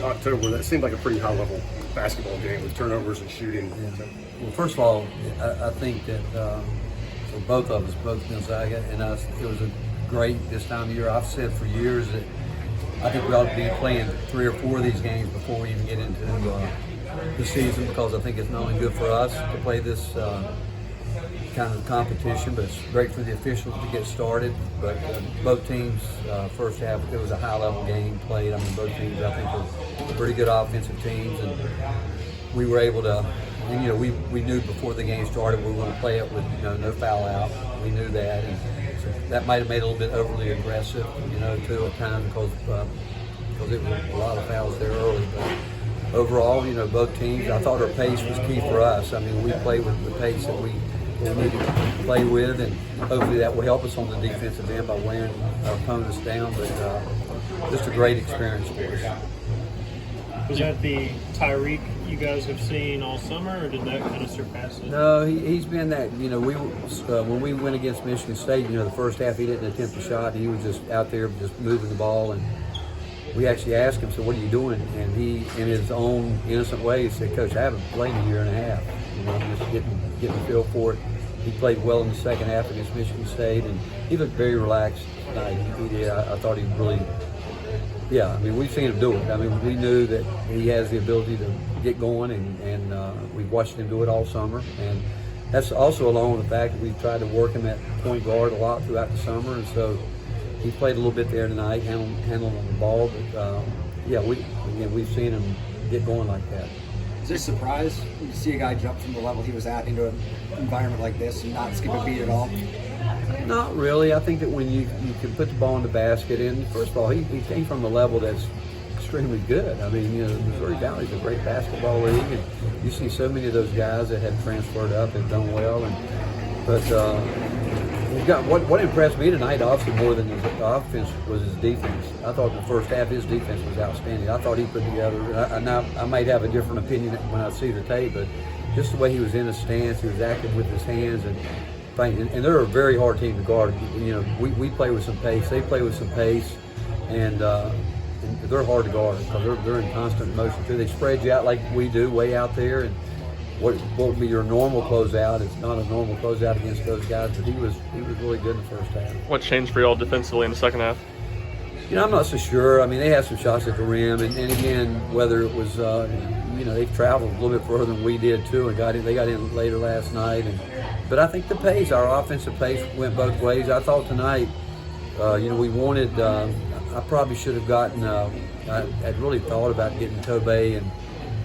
October, that seemed like a pretty high-level basketball game with turnovers and shooting. Yeah. Well, first of all, I think that for both of us, both Gonzaga and us, it was a great this time of year. I've said for years that I think we ought to be playing 3 or 4 of these games before we even get into the season, because I think it's not only good for us to play this kind of competition, but it's great for the officials to get started. But both teams, first half, it was a high-level game played. I mean, both teams, I think, were pretty good offensive teams, and we were able to. And, we knew before the game started we were going to play it with no foul out. We knew that, and so that might have made it a little bit overly aggressive, too at times because it was a lot of fouls there early. But overall, both teams, I thought our pace was key for us. I mean, we played with the pace that we needed to play with, and hopefully that will help us on the defensive end by wearing our opponents down. But just a great experience for us. Was that the Tyrique you guys have seen all summer, or did that kind of surpass it? No, he's been that. When we went against Michigan State, the first half he didn't attempt a shot. He was just out there just moving the ball, and we actually asked him, "So what are you doing?" And he, in his own innocent way, said, "Coach, I haven't played in a year and a half. I'm just getting a feel for it." He played well in the second half against Michigan State, and he looked very relaxed tonight. He did. I thought he really. Yeah, I mean, we've seen him do it. I mean, we knew that he has the ability to get going, and we've watched him do it all summer. And that's also along with the fact that we've tried to work him at point guard a lot throughout the summer, and so he played a little bit there tonight, handling the ball. But we've seen him get going like that. Is it a surprise when you see a guy jump from the level he was at into an environment like this and not skip a beat at all? Not really. I think that when you can put the ball in the basket, and first of all, he came from a level that's extremely good. I mean, Missouri Valley is a great basketball league, and you see so many of those guys that have transferred up have done well. But he's got what impressed me tonight, obviously more than his offense, was his defense. I thought in the first half his defense was outstanding. I thought he put together. I might have a different opinion when I see the tape, but just the way he was in his stance, he was active with his hands, and they're a very hard team to guard. We play with some pace. They play with some pace, and they're hard to guard because they're in constant motion too. They spread you out like we do, way out there, and what would be your normal closeout? It's not a normal closeout against those guys. But he was really good in the first half. What changed for y'all defensively in the second half? I'm not so sure. I mean, they had some shots at the rim, and again, whether it was they've traveled a little bit further than we did too, and they got in later last night. But I think the pace, our offensive pace, went both ways. I thought tonight, we wanted. I probably should have gotten. I'd really thought about getting Tobey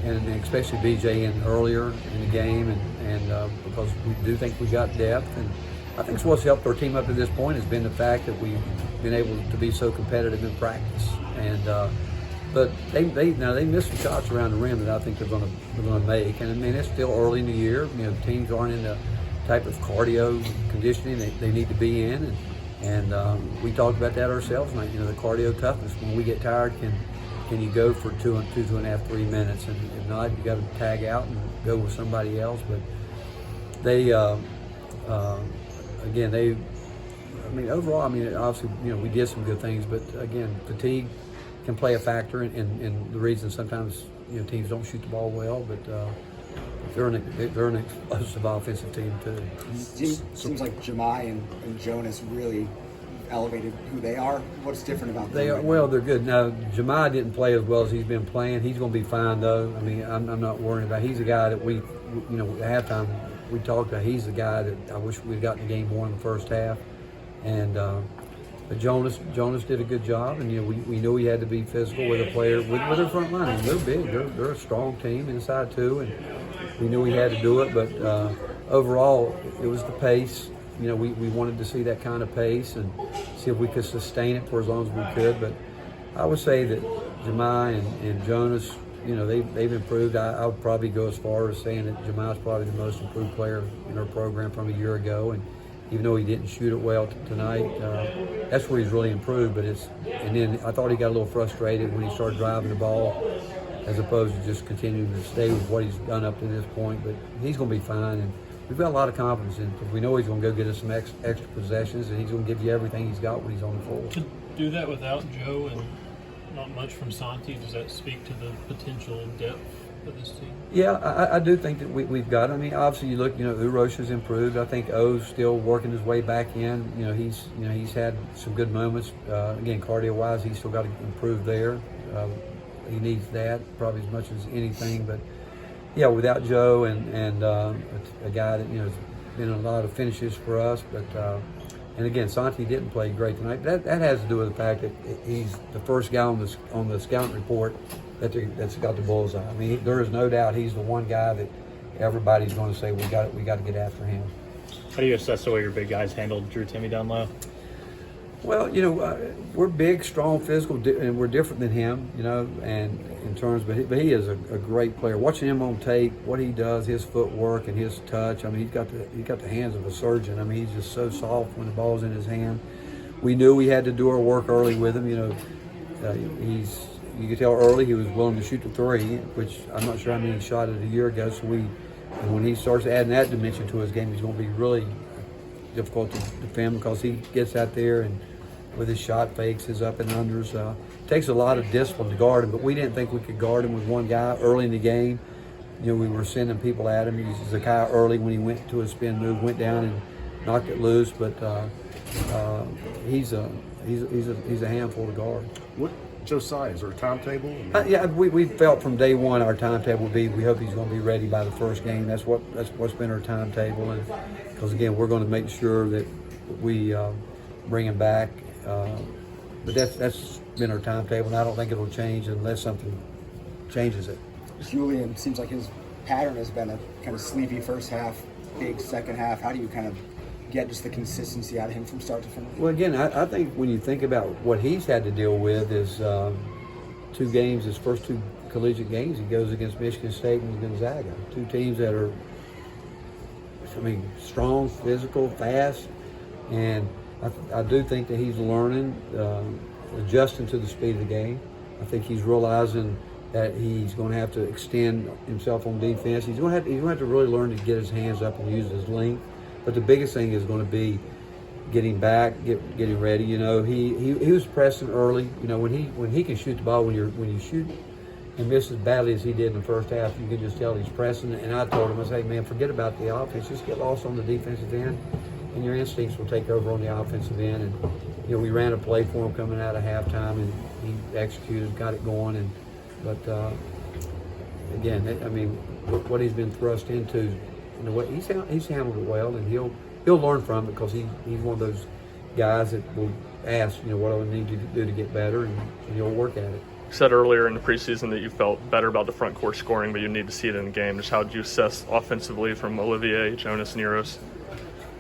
and especially BJ in earlier in the game, and because we do think we got depth, and I think what's helped our team up to this point has been the fact that we've been able to be so competitive in practice. And but they missed some shots around the rim that I think they're going to make. And I mean, it's still early in the year. Teams aren't in the type of cardio conditioning they need to be in, and we talked about that ourselves. Like the cardio toughness. When we get tired, can you go for 2.5, 3 minutes? And if not, you got to tag out and go with somebody else. But they, overall, obviously, we did some good things, but again, fatigue can play a factor in the reason sometimes teams don't shoot the ball well, but they're an explosive offensive team too. Seems like Josiah and Jonas really elevated who they are. What's different about them? They're good. Now, Josiah didn't play as well as he's been playing. He's going to be fine though. I mean, I'm not worried about. He's a guy that we at halftime we talked about. He's the guy that I wish we'd gotten game one in the first half, and. But Jonas did a good job, and we knew he had to be physical with a player with their front line. And they're big. They're a strong team inside too, and we knew he had to do it. But overall, it was the pace. We wanted to see that kind of pace and see if we could sustain it for as long as we could. But I would say that Josiah and Jonas, they've improved. I would probably go as far as saying that Josiah's probably the most improved player in our program from a year ago, and even though he didn't shoot it well tonight, that's where he's really improved. And then I thought he got a little frustrated when he started driving the ball, as opposed to just continuing to stay with what he's done up to this point. But he's going to be fine, and we've got a lot of confidence in him because we know he's going to go get us some extra possessions, and he's going to give you everything he's got when he's on the floor. To do that without Joe and not much from Santi. Does that speak to the potential depth of this team? Yeah, I do think that we've got. I mean, obviously you look. Urosh has improved. I think O's still working his way back in. He's had some good moments. Again, cardio-wise, he's still got to improve there. He needs that probably as much as anything. But yeah, without Joe and a guy that has been in a lot of finishes for us, but. And again, Santi didn't play great tonight. That has to do with the fact that he's the first guy on the scouting report that's got the bullseye. I mean, there is no doubt he's the one guy that everybody's going to say we got to get after him. How do you assess the way your big guys handled Drew Timmy down low? Well, we're big, strong, physical, and we're different than him, and in terms, but he is a great player. Watching him on tape, what he does, his footwork and his touch. I mean, he's got the hands of a surgeon. I mean, he's just so soft when the ball's in his hand. We knew we had to do our work early with him. You could tell early he was willing to shoot the three, which I'm not sure how many he shot it a year ago. So and when he starts adding that dimension to his game, he's going to be really difficult to defend because he gets out there and with his shot fakes, his up and unders. Takes a lot of discipline to guard him, but we didn't think we could guard him with one guy early in the game. We were sending people at him. He's a guy early when he went to a spin move, went down and knocked it loose, but he's a handful to guard. What, Josiah, is there a timetable? Yeah, we felt from day one our timetable would be we hope he's going to be ready by the first game. That's what's been our timetable, and because again we're going to make sure that we bring him back. But that's been our timetable, and I don't think it'll change unless something changes it. Julian, seems like his pattern has been a kind of sleepy first half, big second half. How do you kind of get just the consistency out of him from start to finish? Well, again, I think when you think about what he's had to deal with is 2 games, his first 2 collegiate games, he goes against Michigan State and Gonzaga, 2 teams that are, strong, physical, fast, and I do think that he's learning, adjusting to the speed of the game. I think he's realizing that he's going to have to extend himself on defense. He's going to have to really learn to get his hands up and use his length. But the biggest thing is going to be getting back, getting ready. He was pressing early. When he can shoot the ball, when you shoot and miss as badly as he did in the first half, you can just tell he's pressing. And I told him, I said, man, forget about the offense. Just get lost on the defensive end, and your instincts will take over on the offensive end. And we ran a play for him coming out of halftime, and he executed, got it going. But again, what he's been thrust into, he's handled it well, and he'll learn from it because he's one of those guys that will ask, what do I need to do to get better, and he'll work at it. You said earlier in the preseason that you felt better about the front court scoring, but you need to see it in the game. Just how did you assess offensively from Olivier, Jonas, and Euros?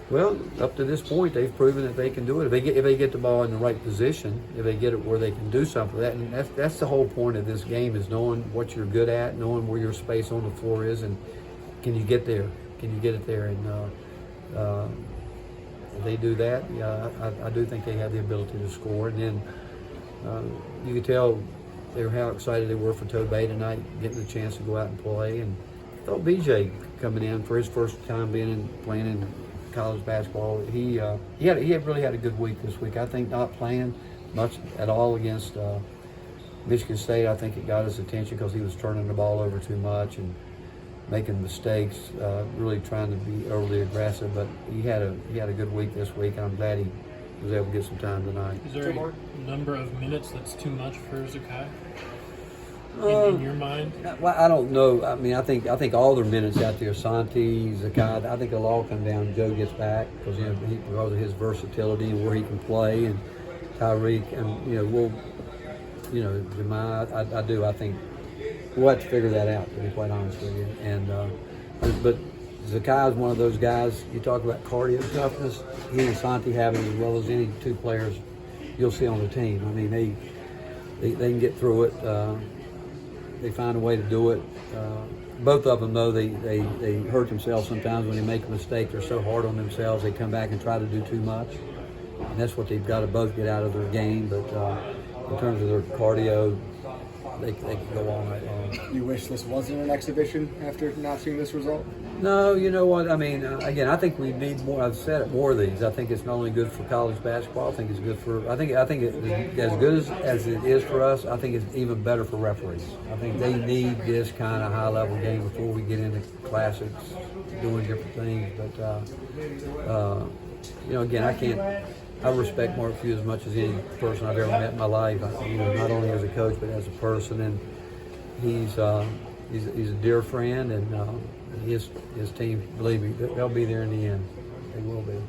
Well, up to this point, they've proven that they can do it. If they get the ball in the right position, if they get it where they can do something. That's the whole point of this game, is knowing what you're good at, knowing where your space on the floor is, and can you get there? Can you get it there? And if they do that, I do think they have the ability to score. And then you could tell how excited they were for Tobey tonight, getting the chance to go out and play. And I thought BJ coming in for his first time playing in college basketball, he really had a good week this week. I think not playing much at all against Michigan State, I think it got his attention because he was turning the ball over too much and making mistakes, really trying to be overly aggressive. But he had a good week this week, and I'm glad he was able to get some time tonight. Is there a number of minutes that's too much for Zakai? In your mind? Well, I don't know. I think all their minutes out there, Santi, Zakai, I think it'll all come down when Joe gets back because because of his versatility and where he can play, and Tyrique, and Josiah. I think we'll have to figure that out, to be quite honest with you. And but Zakai is one of those guys. You talk about cardio toughness. He and Santi have it as well as any 2 players you'll see on the team. They can get through it. They find a way to do it. Both of them, though, they hurt themselves sometimes when they make a mistake. They're so hard on themselves, they come back and try to do too much. And that's what they've got to both get out of their game. But in terms of their cardio, they could go all night long. You wish this wasn't an exhibition after not seeing this result? No, you know what? I mean, again, I think we need more. I've said it, more of these. I think it's not only good for college basketball. I think it's good for. I think it, as good as it is for us. I think it's even better for referees. I think they need this kind of high level game before we get into classics, doing different things. But you know, again, I respect Mark Few as much as any person I've ever met in my life. You know, not only as a coach but as a person, and he's a dear friend, and his team, believe me, they'll be there in the end. They will be.